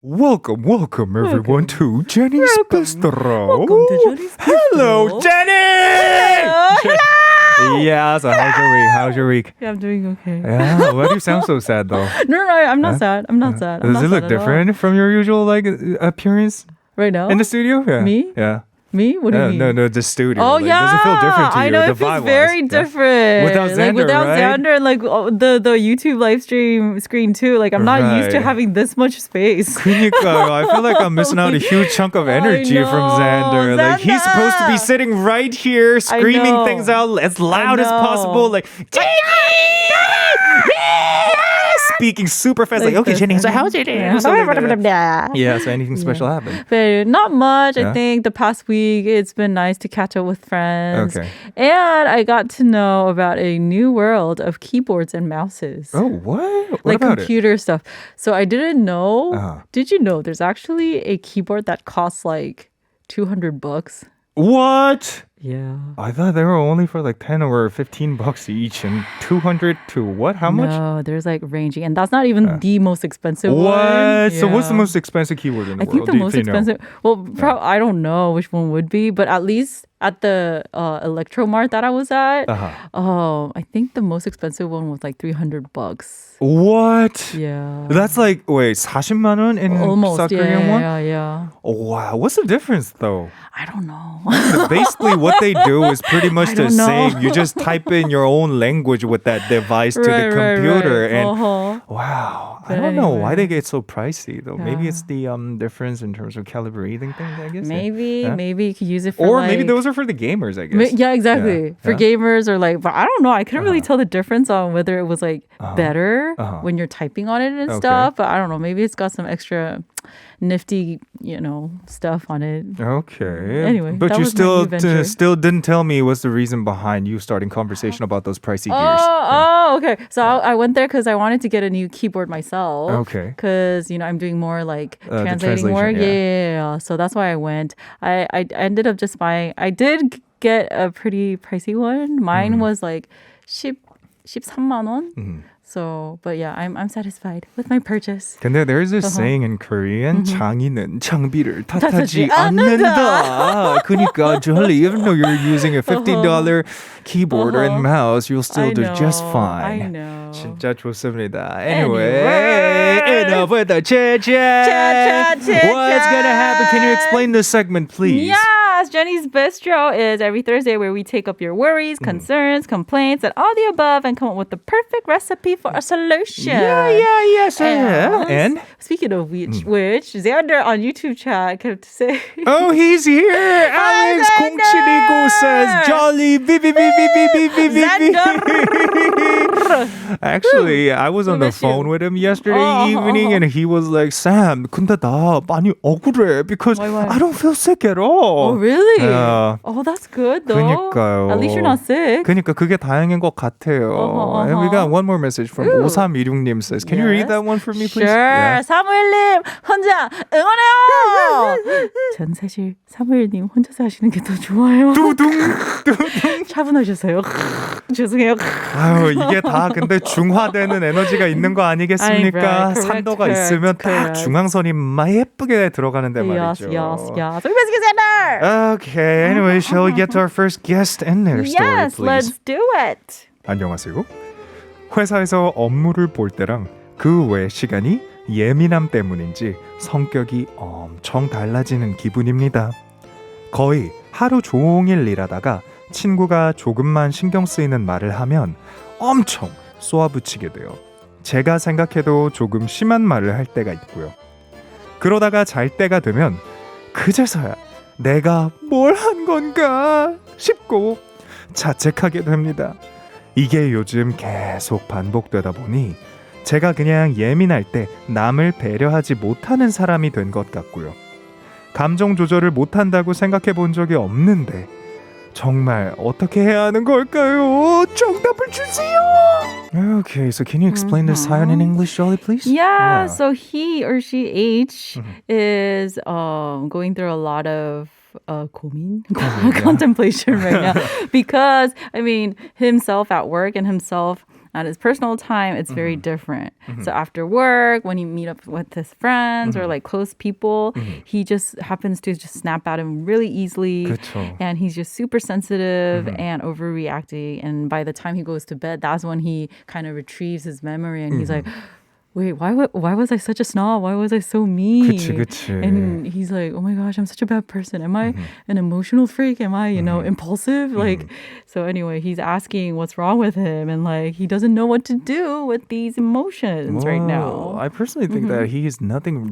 Welcome everyone to Jenny's Bistro. Welcome to Jenny's Bistro. Hello, Jenny! Hello! Yeah, so how's your week? Yeah, I'm doing okay. Yeah, why do you sound so sad though? No, I'm not sad. I'm not sad. I'm Does not it look sad at all. different from your usual appearance right now? in the studio? Yeah. Me? Yeah. Me? What do you mean? No, the studio. Oh, Does it feel different to you? I know the it feels vibe-wise? very different. Without Xander, without right? Xander and the YouTube live screen too. Like I'm not used to Right. having this much space. 그러니까요. I feel like I'm missing out a huge chunk of energy know, from Xander. Like he's supposed to be Xander. sitting right here, screaming know. things out as loud as know. possible, like speaking super fast. Like okay, this. Jenny, so how's it? Yeah. Yeah, so anything special happened? But not much. Yeah? I think the past week it's been nice to catch up with friends. Okay. And I got to know about a new world of keyboards and mouses. Oh, what? What like about computer stuff. So I didn't know. Uh-huh. Did you know there's actually a keyboard that costs like $200? What? Yeah. I thought they were only for like 10 or $15 each and 200 to what? How much? No, there's like ranging. And that's not even the most expensive one. What? So what's the Yeah. most expensive keyboard in the I world? think the Do you- most do you know? expensive. Well, I don't know which one would be, but at least at the Electromart that I was at, I think the most expensive one was like $300. What? Yeah. That's like, wait, 40만 원 in Almost. South Yeah, Korean one? yeah. Oh, wow. What's the difference though? I don't know. Basically, what they do is pretty much the don't know. same. You just type in your own language with that device to the computer. Right. And Uh-huh. wow, I But don't know why anyway. they get so pricey though. Maybe Yeah. it's the difference in terms of calibrating things, I guess. Maybe Yeah. you could use it for Or like, maybe those are for the gamers, I guess. Yeah, exactly. Yeah. For Yeah. gamers or like, but I don't know. I couldn't really tell the difference on whether it was like better when you're typing on it and Okay. stuff. But I don't know. Maybe it's got some extra nifty, stuff on it. Okay. Anyway, but that you was my new venture. still didn't tell me what's the reason behind you starting conversation about those pricey gears. Okay. So I went there because I wanted to get a new keyboard myself. Okay. Because I'm doing more like The translating translation, work. yeah. Yeah. So that's why I went. I ended up just buying. I did get a pretty pricey one. Mine was like 13만 원. So, but yeah, I'm satisfied with my purchase. 근데 there's this saying in Korean, 장인은 장비를 탓하지 않는다. 그러니까 Julie, even though you're using a $50 keyboard and mouse, you'll still do just fine. I know. 진짜 좋습니다. Anyway, enough with the chit-chat. Chit-chat. What's gonna happen? Can you explain this segment, please? Yes, Jenny's Bistro is every Thursday where we take up your worries, concerns, complaints, and all the above and come up with the perfect recipe for a solution. Yes. And? Speaking of which, Xander on YouTube chat kept saying, Oh, he's here! Alex 공칠이고 says, Jolly, Actually, I was on the miss you. phone with him yesterday evening and he was like, Sam, 근데 나 많이 억울해 because Why? I don't feel sick at all. Oh, really? Yeah. Oh, that's good, though. 그니까요. At least you're not sick. 그니까 그게 다행인 것 같아요. And we got one more message from 5326님 says, Can you read that one for me, please? Sure. Yeah. 사무엘님 혼자 응원해요. 전 사실 사무엘님 혼자서 하시는 게 더 좋아요. 두둥. 차분하셔서요. 죄송해요. 아유, 이게 다 근데 중화되는 에너지가 있는 거 아니겠습니까? Right, correct, 산도가 correct, 있으면 딱 correct. 중앙선이 막 예쁘게 들어가는데 Yes. 말이죠. So we basically said no. Okay, anyway, shall we get to our first guest and their story, Yes, please? let's do it. 안녕하세요. 회사에서 업무를 볼 때랑 그 외 시간이 예민함 때문인지 성격이 엄청 달라지는 기분입니다. 거의 하루 종일 일하다가 친구가 조금만 신경 쓰이는 말을 하면 엄청 쏘아붙이게 돼요. 제가 생각해도 조금 심한 말을 할 때가 있고요. 그러다가 잘 때가 되면 그제서야 내가 뭘 한 건가 싶고 자책하게 됩니다. 이게 요즘 계속 반복되다 보니 제가 그냥 예민할 때 남을 배려하지 못하는 사람이 된 것 같고요. 감정 조절을 못한다고 생각해 본 적이 없는데 정말 어떻게 해야 하는 걸까요? 정답을 주세요. Okay, so can you explain this 사연 in English, Jolly, please? Yeah, so he or she H is going through a lot of 고민, contemplation right now because I mean himself at work and himself At his personal time, it's very different. So after work, when you meet up with his friends or like close people, he just happens to just snap at him really easily. 그쵸. And he's just super sensitive and overreacting. And by the time he goes to bed, that's when he kind of retrieves his memory and he's like, wait, why was I such a snob? Why was I so mean? 그치. And he's like, oh my gosh, I'm such a bad person. Am I an emotional freak? Am I, impulsive? Like, so anyway, he's asking what's wrong with him. And like, he doesn't know what to do with these emotions right now. I personally think that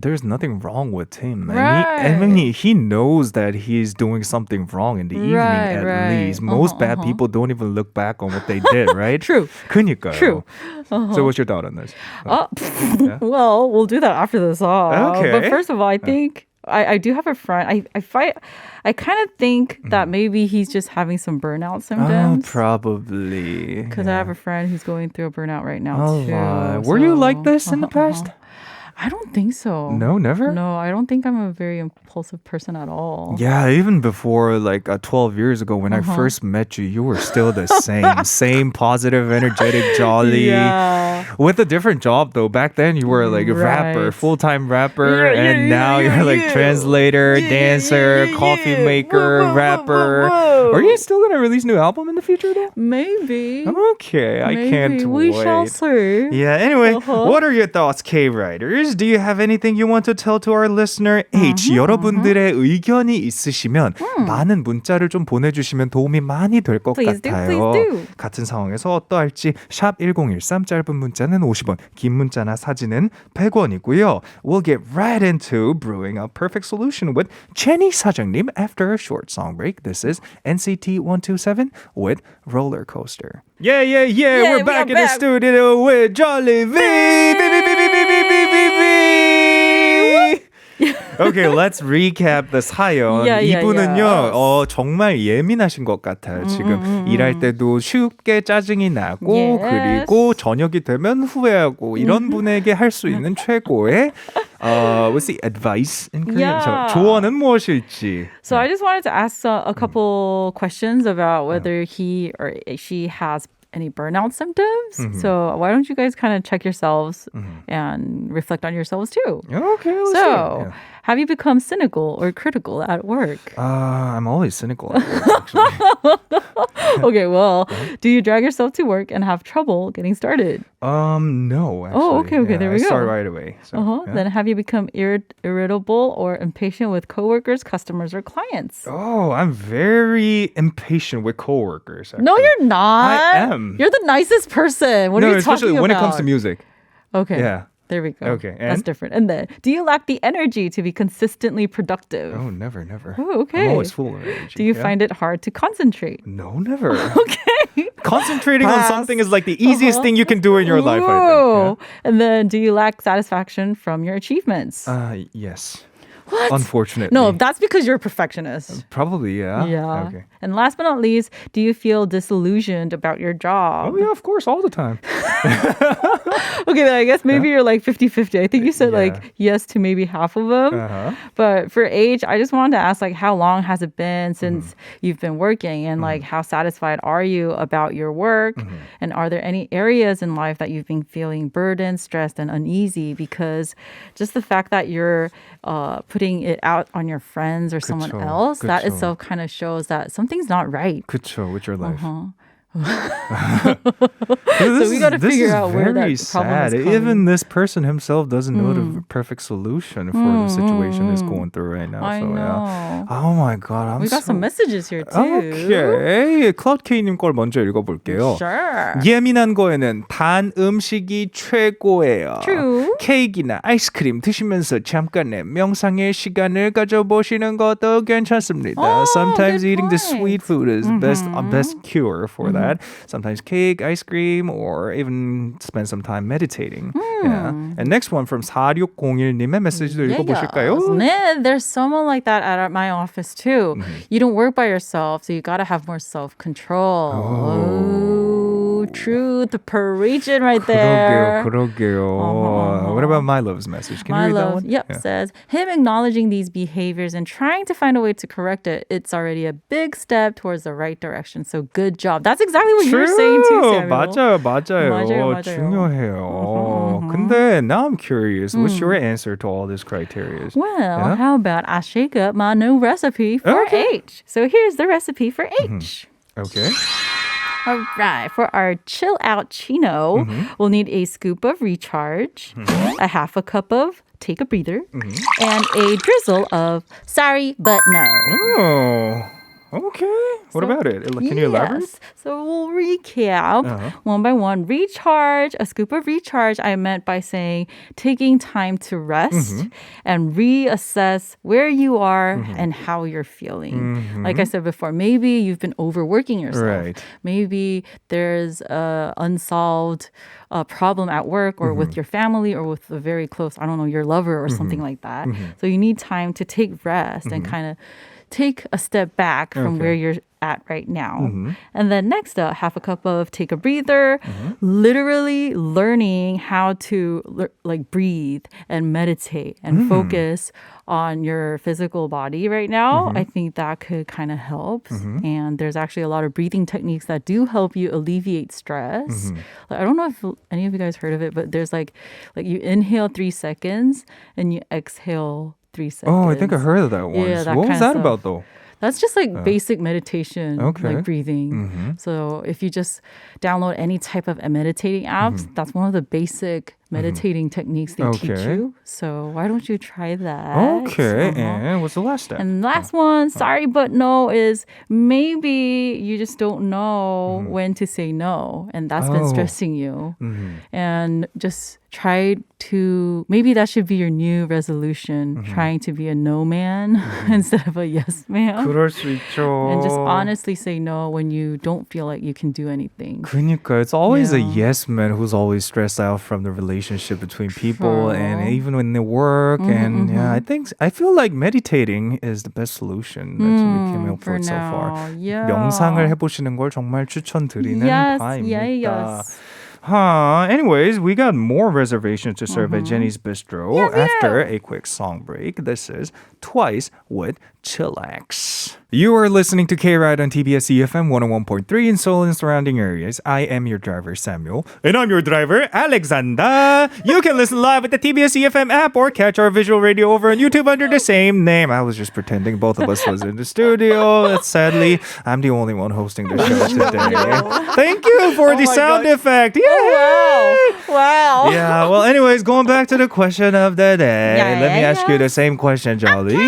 there's nothing wrong with him. Right. And he knows that he's doing something wrong in the evening at least. Most bad people don't even look back on what they did, right? True. 그니까요. True. So what's your thought on this? Well, we'll do that after the song. Okay. But first of all, I think I do have a friend. I kind of think that maybe he's just having some burnout symptoms. Probably. Because I have a friend who's going through a burnout right now too. Were you like this in the past? I don't think so. No, never? No, I don't think I'm a very impulsive person at all. Yeah, even before 12 years ago when I first met you, you were still the same positive, energetic, jolly. Yeah. With a different job though. Back then you were like a rapper, Right. full-time rapper, and now you're like translator, dancer, coffee maker, rapper. Whoa. Are you still gonna release a new album in the future though? Maybe. Okay, I Maybe. can't We wait. shall see. Yeah, anyway, what are your thoughts, K-Riders? Do you have anything you want to tell to our listener? H, 여러분들의 의견이 있으시면 많은 문자를 좀 보내주시면 도움이 많이 될 것 Please do, 같아요. please do. 같은 상황에서 어떠할지 샵 1013 짧은 문자는 50원, 긴 문자나 사진은 100원이고요. We'll get right into brewing a perfect solution with Jenny 사장님 after a short song break. This is NCT 127 with Roller Coaster. Yeah, Yeah, we're we back are in back. the studio with Jolly Okay, let's recap the 사연. 이분은요, 정말 예민하신 것 같아요. 지금 일할 때도 쉽게 짜증이 나고, Yes. 그리고 저녁이 되면 후회하고, 이런 분에게 할 수 있는 최고의, what's the advice in Korean? Yeah. 조언은 무엇일지. So I just wanted to ask a couple questions about whether he or she has any burnout symptoms. So why don't you guys kind of check yourselves and reflect on yourselves too? Okay, let's So, see. Yeah. have you become cynical or critical at work? I'm always cynical at work, actually. Okay, well, do you drag yourself to work and have trouble getting started? No, actually. Oh, okay, there we I go. start right away. So, yeah. Then have you become irritable or impatient with coworkers, customers, or clients? Oh, I'm very impatient with coworkers. No, actually. you're not. I am. You're the nicest person. What are you especially talking when about? it comes to music. Okay. Yeah. There we go. Okay, That's and? different. And then, do you lack the energy to be consistently productive? Oh, never. Oh, okay. I'm always full of energy. Do you yeah? find it hard to concentrate? No, never. Okay. Concentrating on Pass. something is like the easiest thing you can do in your life, I Whoa. think. And then, do you lack satisfaction from your achievements? Yeah? Yes. What? Unfortunately. No, that's because you're a perfectionist. Probably, yeah. Yeah. Okay. And last but not least, do you feel disillusioned about your job? Oh, yeah, of course, all the time. Okay, then I guess maybe you're like 50-50. I think you said Yeah. like yes to maybe half of them. Uh-huh. But for age, I just wanted to ask like how long has it been since you've been working and like how satisfied are you about your work? And are there any areas in life that you've been feeling burdened, stressed, and uneasy because just the fact that you're putting it out on your friends or someone 그쵸, else, that 그쵸. itself kind of shows that something's not right. 그쵸, with your life. So we got to figure out where that problem is coming. Even this person himself doesn't know the perfect solution for the situation he's going through right now. I so, know. Yeah. Oh my God, I'm We got so... some messages here too. Okay, 클라우드 K님 걸 먼저 읽어볼게요. Sure. 예민한 거에는 단 음식이 최고예요. True. 케이크나 아이스크림 드시면서 잠깐의 명상의 시간을 가져보시는 것도 괜찮습니다. Oh, Sometimes good eating the point. sweet food is best cure for that. Sometimes cake, ice cream, or even spend some time meditating. Yeah. And next one from 4601님의 메시지도 읽어보실까요? 네, there's someone like that at my office too. You don't work by yourself, so you gotta have more self-control. true. Truth. Preaching right there. 그러게요. What about my love's message? Can you read that one? Yep, says, him acknowledging these behaviors and trying to find a way to correct it, it's already a big step towards the right direction. So good job. That's exactly what you were saying too, Samuel. 맞아요. 중요해요. 근데 now I'm curious. What's your answer to all these criteria? Well, how about I shake up my new recipe for H? So here's the recipe for H. Okay. All right, for our chill out chino, we'll need a scoop of recharge, a half a cup of take a breather, and a drizzle of sorry but no. Oh, okay. What about it? Can you elaborate? Yes. So we'll recap one by one. Recharge, a scoop of recharge, I meant by saying taking time to rest and reassess where you are and how you're feeling. Like I said before, maybe you've been overworking yourself. Right. Maybe there's a unsolved problem at work or with your family or with a very close, I don't know, your lover or something like that. So you need time to take rest and kind of take a step back from where you're at right now. And then next up, half a cup of take a breather, literally learning how to like breathe and meditate and focus on your physical body right now. I think that could kind of help. And there's actually a lot of breathing techniques that do help you alleviate stress. Like, I don't know if any of you guys heard of it, but there's like you inhale 3 seconds and you exhale 3 seconds. Oh, I think I heard of that once. Yeah, that what was kind of that stuff. about though? That's just like basic meditation, Okay. like breathing. So if you just download any type of meditating apps, that's one of the basic meditating techniques they teach Okay. you. So why don't you try that? Okay, and what's the last step? And the last one, sorry but no, is maybe you just don't know when to say no. And that's been stressing you. And just try to, maybe that should be your new resolution, trying to be a no man instead of a yes man. 그럴 수 있죠. And just honestly say no when you don't feel like you can do anything. 그러니까 it's always a Yeah. yes man who's always stressed out from the relationship between people True. and even when they work. And yeah, I feel like meditating is the best solution that we came up for with so far. now. Yeah. 명상을 해보시는 걸 정말 추천드리는 Yes, 바입니다. yes. Anyways, we got more reservations to serve at Jenny's Bistro after a quick song break. This is Twice with Chillax. You are listening to Kride on TBS EFM 101.3 in Seoul and surrounding areas. I am your driver, Samuel. And I'm your driver, Alexander. You can listen live at the TBS EFM app or catch our visual radio over on YouTube under the same name. I was just pretending both of us was in the studio. Sadly, I'm the only one hosting the show today. Thank you for the sound effect. Yay! Wow. Yeah, well, anyways, going back to the question of the day. Yeah, Let me yeah, ask you the same question, Jolly.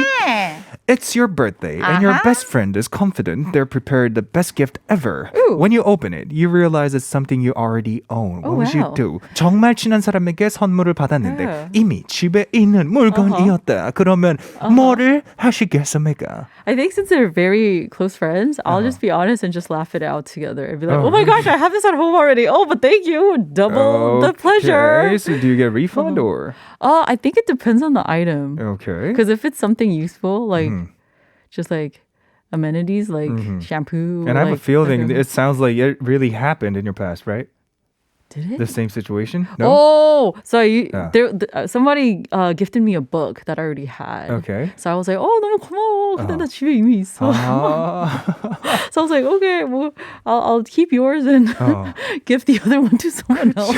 It's your birthday, and your best friend is confident they're prepared the best gift ever. Ooh. When you open it, you realize it's something you already own. What Oh, would you wow. do? 정말 친한 사람에게 선물을 받았는데 Yeah. 이미 집에 있는 물건이었다. 그러면 뭐를 하시겠습니까? I think since they're very close friends, I'll just be honest and just laugh it out together. And be like, oh my gosh, I have this at home already. Oh, but thank you. Double the pleasure. Okay, so do you get a refund or? I think it depends on the item. Okay. Because if it's something useful, like just like amenities, like shampoo. And I have a like, feeling it sounds like it really happened in your past, right? Did it? The same situation? No? Oh, so Yeah. somebody gifted me a book that I already had. Okay. So I was like, oh, 너무 고마워. 근데 나 집에 이미 있어. So I was like, okay, well, I'll keep yours and give the other one to someone else.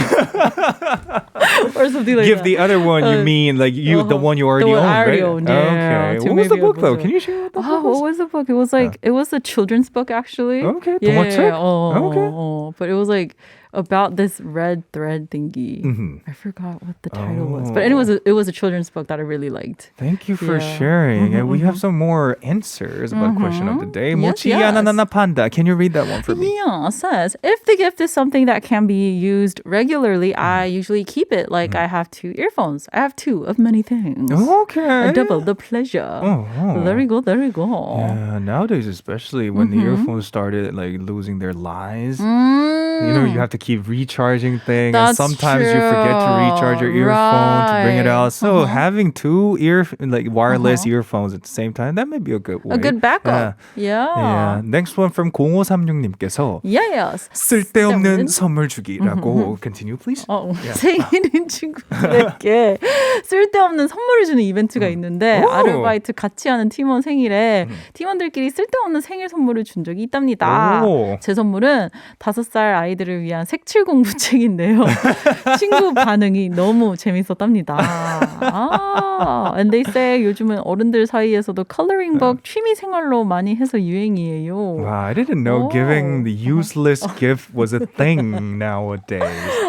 Or something like Give that. the other one, you mean like the one you already the one own, I already right? owned, yeah. Okay. To What was the maybe book though? able to- Can you share what the book Oh, was? what was the book? It was like, it was a children's book actually. Okay, Yeah. 동화책? Oh, but it was like about this red thread thingy. I forgot what the title was. But anyways, it was a children's book that I really liked. Thank you for Yeah. sharing. And we have some more answers about question of the day. Yes, 모치 yes. 야나나나 판다. Can you read that one for me? Yeah, it says, if the gift is something that can be used regularly, I usually keep it. Like I have 2 earphones. I have 2 of many things. Okay. A double the pleasure. There we go, there we go. Yeah, nowadays especially when the earphones started like losing their lies. You know, you have to keep recharging thing, and That's sometimes you forget to recharge your true. earphone to bring it Right. out. So having two wireless earphones at the same time, that may be a good way. A good backup. Yeah. Yeah. Next one from 0536님께서 Yes. 쓸데없는 선물 주기라고 continue please. 생일인 친구들에게 쓸데없는 선물을 주는 이벤트가 있는데 오. 아르바이트 같이 하는 팀원 생일에 팀원들끼리 쓸데없는 생일 선물을 준 적이 있답니다. 오. 제 선물은 5살 아이들을 위한 색칠 공부책인데요. 친구 반응이 너무 재밌었답니다. And they say 요즘은 어른들 사이에서도 coloring book 취미 생활로 많이 해서 유행이에요. Wow, I didn't know giving the useless gift was a thing nowadays.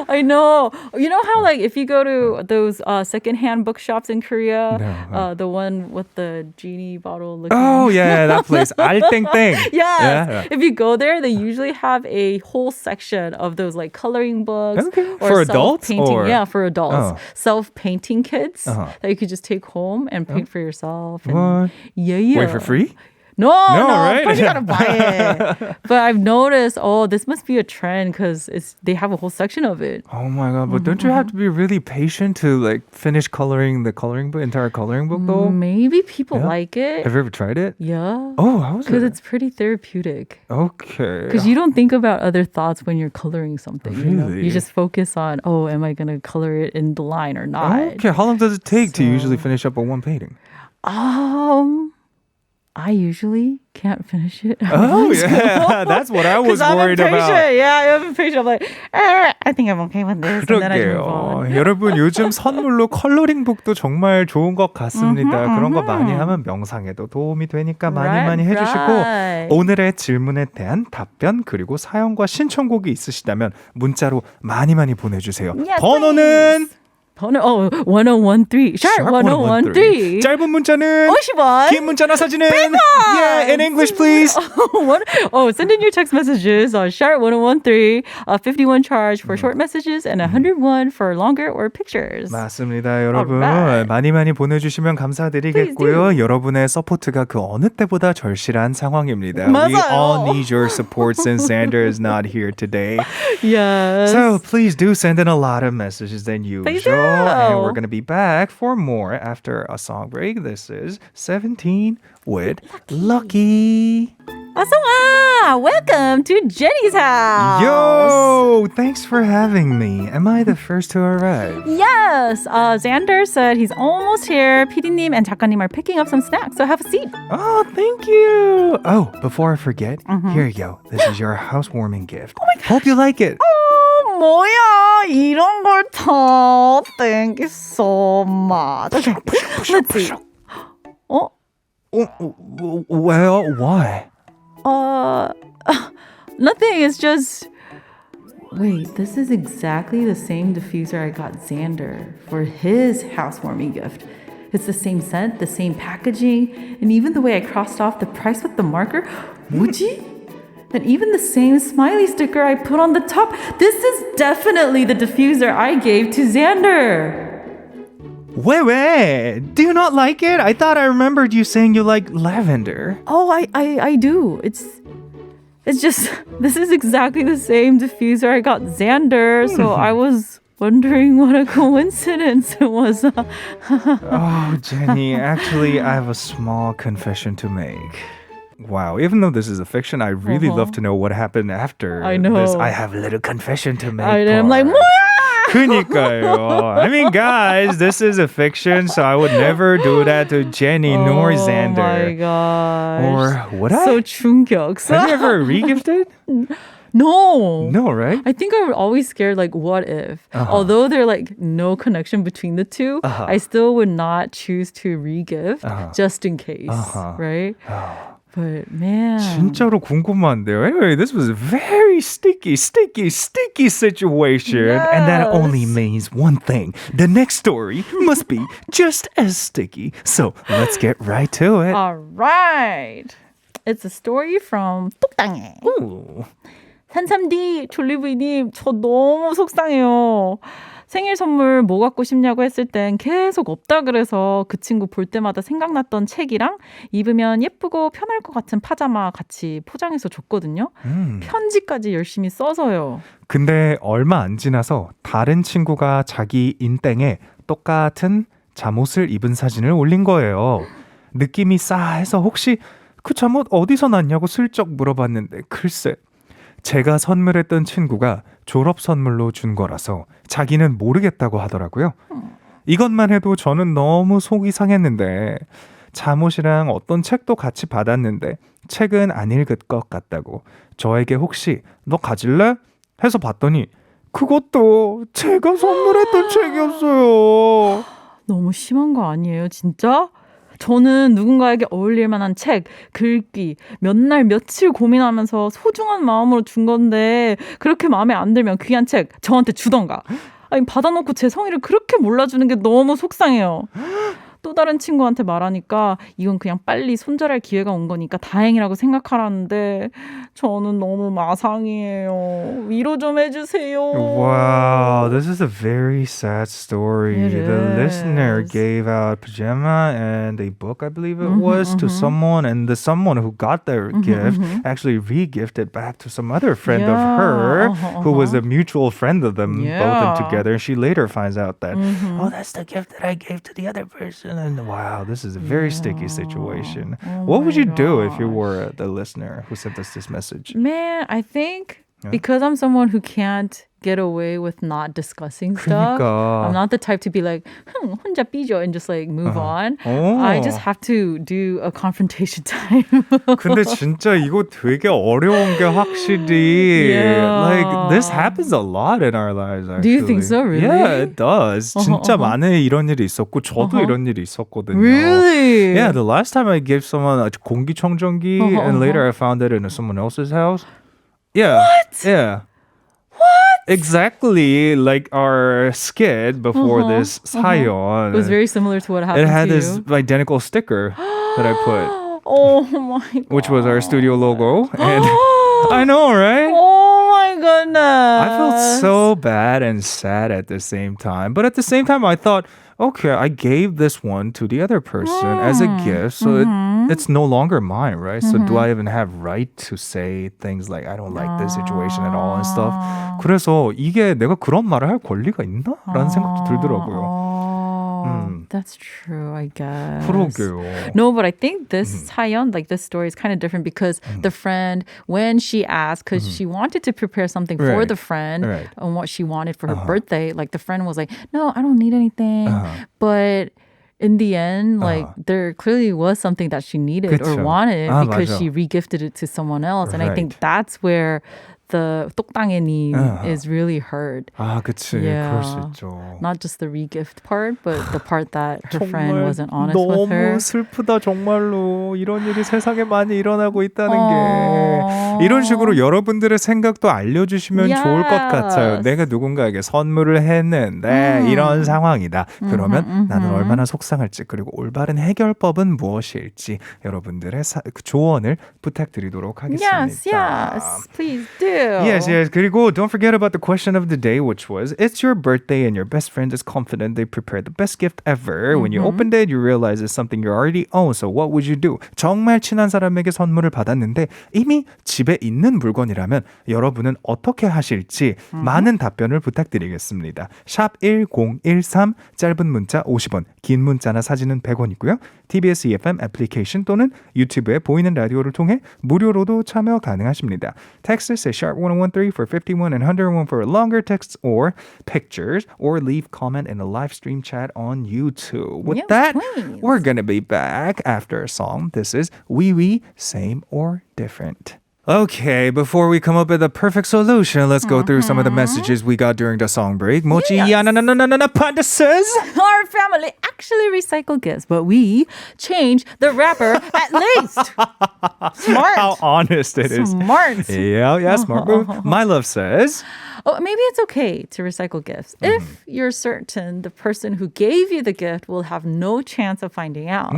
I know. You know how like if you go to those secondhand bookshops in Korea, No. the one with the genie bottle looking. Oh yeah, that place. 알땡땡. Yes. Yeah. If you go there, they usually have a whole section of those like coloring books Okay. or For adults, self-painting. or? Yeah, for adults. Oh. Self-painting kits Uh-huh. that you could just take home and paint for yourself. And What? yeah. Wait, for free? No, right? Of course you gotta buy it. But I've noticed, this must be a trend because they have a whole section of it. Oh my god, but don't you have to be really patient to like finish coloring the coloring book, entire coloring book though? Maybe people Yeah? like it. Have you ever tried it? Yeah. Oh, how was Because it? it's pretty therapeutic. Okay. Because you don't think about other thoughts when you're coloring something. You know? Really? You just focus on, am I going to color it in the line or not? Okay, how long does it take to So- usually finish up a one painting? I usually can't finish it. Oh yeah, that's what I was worried I'm impatient. about. Yeah, I'm impatient. I'm like, I think I'm okay with this. And then I move on. 그러게요. 여러분 요즘 선물로 컬러링북도 정말 좋은 것 같습니다. 그런 거 많이 하면 명상에도 도움이 되니까 많이 해주시고 Right. 오늘의 질문에 대한 답변 그리고 사연과 신청곡이 있으시다면 문자로 많이 보내주세요. Yes, 번호는 번호 1013. Sharp 1013. 짧은 문자는 50원. 긴 문자나 사진은 Yeah, in English please. Send in your text messages on Sharp 1013. 51 charge for short messages and 101 for longer or pictures. 맞습니다, 여러분. Alright. 많이 보내주시면 감사드리겠고요. 여러분의 서포트가 그 어느 때보다 절실한 상황입니다. We 맞아요. all need your support since Xander is not here today. Yes. So please do send in a lot of messages than Please usual. do. And we're going to be back for more after a song break. This is 17 with Lucky. 어서와! Welcome to Jenny's house. Yo, thanks for having me. Am I the first to arrive? Yes. Xander said he's almost here. PD님 and 작가님 are picking up some snacks, so have a seat. Oh, thank you. Oh, before I forget, here you go. This is your housewarming gift. Oh my God. Hope you like it. 뭐야? 이런 걸 다. Thank you so much. Okay, let's see. Well, why? Nothing. It's just. Wait, this is exactly the same diffuser I got Xander for his housewarming gift. It's the same scent, the same packaging, and even the way I crossed off the price with the marker. 뭐지? And even the same smiley sticker I put on the top. This is definitely the diffuser I gave to Xander. Wait. Do you not like it? I thought I remembered you saying you like lavender. Oh, I do. It's just, this is exactly the same diffuser I got Xander. So I was wondering what a coincidence it was. Oh, Jenny, actually, I have a small confession to make. Wow, even though this is a fiction, I really love to know what happened after I know. this. I have a little confession to make. I'm like, part. 뭐야? 그니까요. I mean, guys, this is a fiction, so I would never do that to Jenny nor Xander. Oh my gosh. Or would I? So 충격. Have you ever regifted? No. No, right? I think I would always scared like what if. Although there like no connection between the two, I still would not choose to re-gift just in case, right? But man. 진짜로 궁금한데요. Anyway, this was a very sticky situation. And that only means one thing. The next story must be just as sticky. So let's get right to it. All right. It's a story from 똑당해. Ooh. 산삼디 졸리브이님 저 너무 속상해요. 생일 선물 뭐 갖고 싶냐고 했을 땐 계속 없다 그래서 그 친구 볼 때마다 생각났던 책이랑 입으면 예쁘고 편할 것 같은 파자마 같이 포장해서 줬거든요. 편지까지 열심히 써서요. 근데 얼마 안 지나서 다른 친구가 자기 인땡에 똑같은 잠옷을 입은 사진을 올린 거예요. 느낌이 싸해서 혹시 그 잠옷 어디서 났냐고 슬쩍 물어봤는데 글쎄 제가 선물했던 친구가 졸업 선물로 준 거라서 자기는 모르겠다고 하더라고요. 이것만 해도 저는 너무 속이 상했는데 잠옷이랑 어떤 책도 같이 받았는데 책은 안 읽을 것 같다고 저에게 혹시 너 가질래? 해서 봤더니 그것도 제가 선물했던 책이었어요. 너무 심한 거 아니에요, 진짜? 저는 누군가에게 어울릴 만한 책, 글귀, 몇 날 며칠 고민하면서 소중한 마음으로 준 건데 그렇게 마음에 안 들면 귀한 책 저한테 주던가. 아니, 받아놓고 제 성의를 그렇게 몰라주는 게 너무 속상해요. 또 다른 친구한테 말하니까 이건 그냥 빨리 손절할 기회가 온 거니까 다행이라고 생각하라는데 저는 너무 마상이에요. 위로 좀 해주세요. Wow, this is a very sad story. It The listener is. gave out pajama and a book, I believe it was, to someone, and the someone who got their gift actually re-gifted back to some other friend of her who was a mutual friend of them, both of them together. She later finds out that, oh, that's the gift that I gave to the other person. And wow, this is a very sticky situation. What would you do if you were the listener who sent us this message? Man, I think because I'm someone who can't get away with not discussing stuff. 그러니까. I'm not the type to be like, 혼자 삐져 and just like move on. 오. I just have to do a confrontation time. 근데 진짜 이거 되게 어려운 게 확실히 like this happens a lot in our lives actually. Do you think so? Really? Yeah, it does. 진짜 많은 이런 일이 있었고 저도 이런 일이 있었거든요. Really? Yeah, the last time I gave someone a 공기청정기 and later I found it in someone else's house. Yeah. What? Yeah. Exactly like our skit before this 사연. It was very similar to what happened It had to this you. identical sticker that I put, Oh my God. which was our studio logo. And I know, right? Oh my goodness. I felt so bad and sad at the same time. But at the same time, I thought, okay, I gave this one to the other person as a gift. So it's no longer mine, right? So do I even have right to say things like, I don't like this situation at all and stuff? 그래서 이게 내가 그런 말을 할 권리가 있나? 라는 생각도 들더라고요. That's true, I guess. 그러게요. No, but I think this 사연, like this story is kind of different because the friend, when she asked, because she wanted to prepare something for Right. the friend Right. on what she wanted for her birthday, like the friend was like, no, I don't need anything. But in the end, like there clearly was something that she needed or 그쵸. wanted because 맞아. she regifted it to someone else. And I think Right. that's where the 똑당해님 is really hurt. 아, 그치. Yeah. 그럴 수 있죠. Not just the regift part, but the part that her friend 정말 wasn't honest with her. 너무 슬프다 정말로. 이런 일이 세상에 많이 일어나고 있다는 게 이런 식으로 여러분들의 생각도 알려주시면 좋을 것 같아요. 내가 누군가에게 선물을 했는데 이런 상황이다. 그러면 나는 얼마나 속상할지 그리고 올바른 해결법은 무엇일지 여러분들의 조언을 부탁드리도록 하겠습니다. Yes, please do. Yes. 그리고 don't forget about the question of the day, which was, it's your birthday and your best friend is confident they prepared the best gift ever. When you opened it, you realize it's something you already own. So what would you do? 정말 친한 사람에게 선물을 받았는데 이미 집에 있는 물건이라면 여러분은 어떻게 하실지 많은 답변을 부탁드리겠습니다. 샵 1013, 짧은 문자 50원, 긴 문자나 사진은 100원이고요. TBS EFM 애플리케이션 또는 유튜브에 보이는 라디오를 통해 무료로도 참여 가능하십니다. Text say sharp 1013 for 51 and 101 for longer texts or pictures, or leave comment in the live stream chat on YouTube. With Yes, that, please. we're going to be back after a song. This is Wee Wee, Same or Different. Okay, before we come up with a perfect solution, let's go through some of the messages we got during the song break. Mochi Panda says, Our family actually recycled gifts, but we changed the wrapper at least. Smart. how honest it is. Smart. Yeah, smart move. My love says, Oh, maybe it's okay to recycle gifts if you're certain the person who gave you the gift will have no chance of finding out.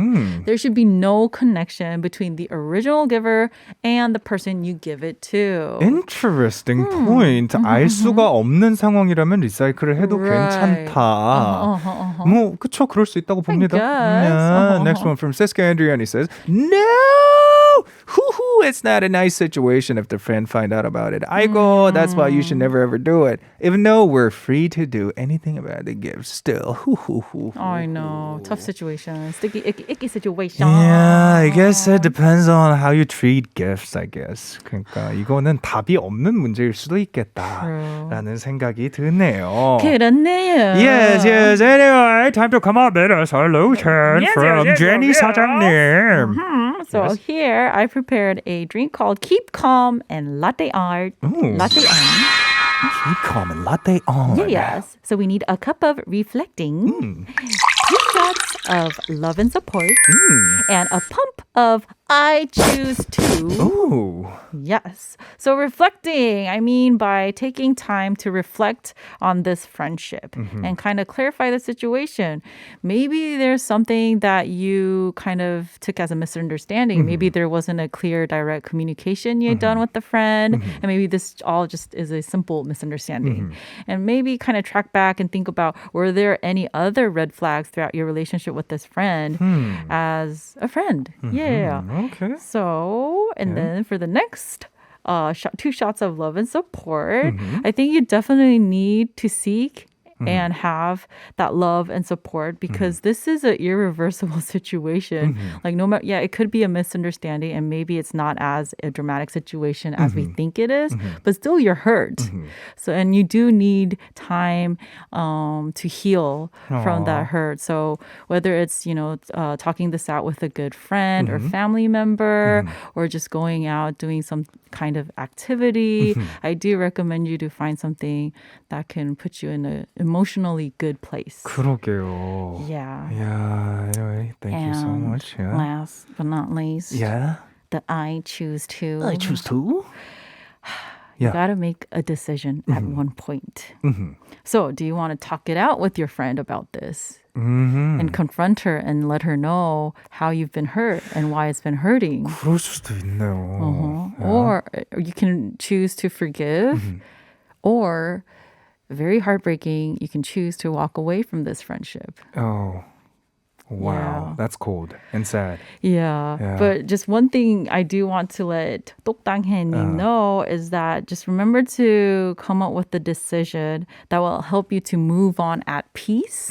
There should be no connection between the original giver and the person you give it to. Interesting point. 알 수가 없는 상황이라면 리사이클을 해도 괜찮다. 뭐 그쵸, 그럴 수 있다고 봅니다. Yeah. Next one from Siska Andriani says, No! Hoo-hoo, it's not a nice situation if the friend find out about it. Aiko, that's why you should never ever do it. Even though we're free to do anything about the gift still. Hoo-hoo-hoo. I know. Tough situation. Sticky, icky situation. Yeah, I guess it depends on how you treat gifts, I guess. 그러니까 이거는 답이 없는 문제일 수도 있겠다라는 생각이 드네요. 그렇네요. Yes. Anyway, time to come up with a solution from Jenny 사장님. So here I prepared a drink called Keep Calm and Latte Art. Latte Art. Keep calm and latte on. Yes. So we need a cup of reflecting, 2 shots of love and support, and a pump of I choose to. Ooh. Yes. So reflecting, I mean by taking time to reflect on this friendship and kind of clarify the situation. Maybe there's something that you kind of took as a misunderstanding. Maybe there wasn't a clear, direct communication you had done with the friend. And maybe this all just is a simple misunderstanding. And maybe kind of track back and think about, were there any other red flags throughout your relationship with this friend as a friend? Yeah. Okay. So, and then for the next 2 shots of love and support, I think you definitely need to seek and have that love and support because this is an irreversible situation. Like no matter, it could be a misunderstanding and maybe it's not as a dramatic situation as we think it is, but still you're hurt. So, and you do need time to heal from that hurt. So whether it's, talking this out with a good friend or family member or just going out doing some kind of activity, I do recommend you to find something that can put you in an emotionally good place. 그러게요. Yeah. Yeah. Anyway, thank you so much. Yeah. Last but not least, Yeah. the I choose to. I choose to. You got to make a decision at one point. So, do you want to talk it out with your friend about this? And confront her and let her know how you've been hurt and why it's been hurting. 그럴 수도 있네요. Yeah. Or you can choose to forgive, or very heartbreaking, you can choose to walk away from this friendship. Oh. Wow, Yeah. that's cold and sad. Yeah. But just one thing I do want to let 똑당해님 know is that just remember to come up with a decision that will help you to move on at peace.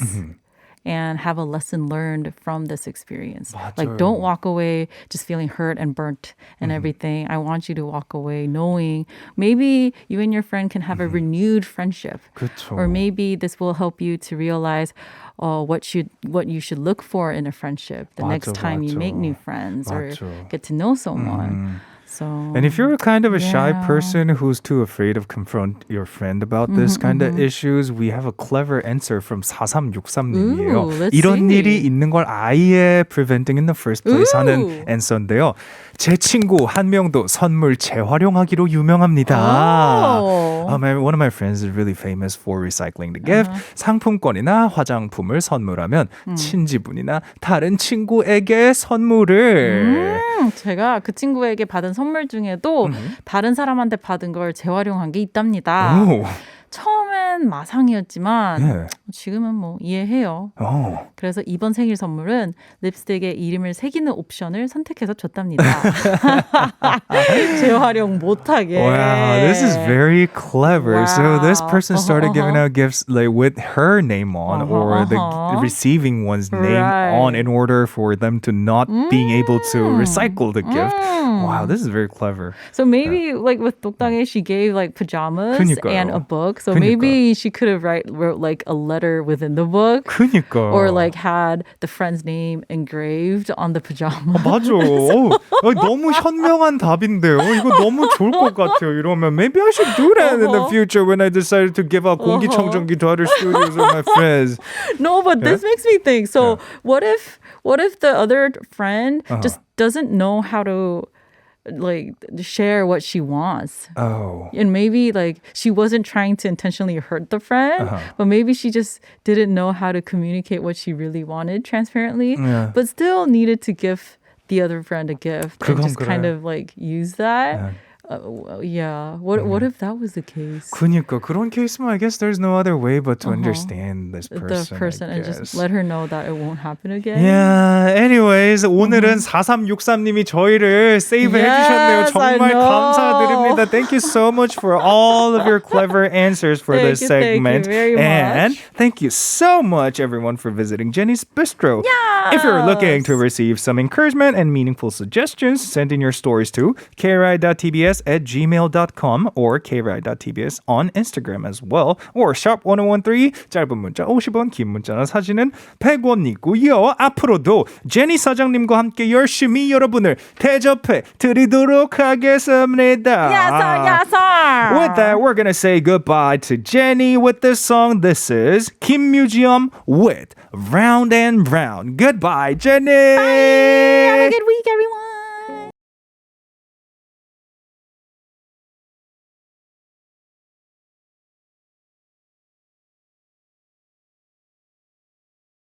And have a lesson learned from this experience. Like, don't walk away just feeling hurt and burnt and everything. I want you to walk away knowing maybe you and your friend can have a renewed friendship. 그쵸. Or maybe this will help you to realize what you should look for in a friendship the next time you make new friends or get to know someone. So, and if you're kind of a shy person who's too afraid to confront your friend about this kind of issues, we have a clever answer from 4363님이에요. 이런 일이 있는 걸 아예 preventing in the first place 하는 answer인데요. 제 친구 한 명도 선물 재활용하기로 유명합니다. One of my friends is really famous for recycling the gift. 상품권이나 화장품을 선물하면 친지분이나 다른 친구에게 선물을 제가 그 친구에게 받은 선물 중에도 다른 사람한테 받은 걸 재활용한 게 있답니다. 처음엔 마상이었지만 지금은 뭐 이해해요. 그래서 이번 생일 선물은 립스틱에 이름을 새기는 옵션을 선택해서 줬답니다. 재활용 못하게. Wow, this is very clever. Wow. So this person started giving out gifts like with her name on or the receiving one's name on in order for them to not being able to recycle the gift. Wow, this is very clever. So maybe like with 독당에 she gave like pajamas 그러니까요. and a book. So 그러니까. maybe she could have wrote like a letter within the book. 그러니까. Or like had the friend's name engraved on the pajama. 맞아. 너무 현명한 답인데요. 이거 너무 좋을 것 같아요. 이러면 maybe I should do that in the future when I decided to give out 공기청정기 to other studios or my friends. No, but this makes me think. So what if the other friend just doesn't know how to like share what she wants. Oh. And maybe like she wasn't trying to intentionally hurt the friend, but maybe she just didn't know how to communicate what she really wanted transparently, but still needed to give the other friend a gift and just kind of like use that. What if that was the case? 그러니까 그런 케이스면 I guess there's no other way but to understand this The person. person I and guess. just let her know that it won't happen again. Yeah. Anyways, 오늘은 4363님이 저희를 save 해주셨네요. Yes, 정말 I know. 감사드립니다. Thank you so much for all of your clever answers for this segment. Thank you very and much. thank you so much, everyone, for visiting Jenny's Bistro. If you're looking to receive some encouragement and meaningful suggestions, send in your stories to kride.tbs@gmail.com or kride.tbs on Instagram as well. Or shop 1013, 짧은 문자 50원, 긴 문자나 사진은 100원이고요. 앞으로도 제니 사장님과 함께 열심히 여러분을 대접해 드리도록 하겠습니다. Yes, sir. With that, we're going to say goodbye to Jenny with this song. This is Kim Museum with Round and Round. Goodbye, Jenny. Bye.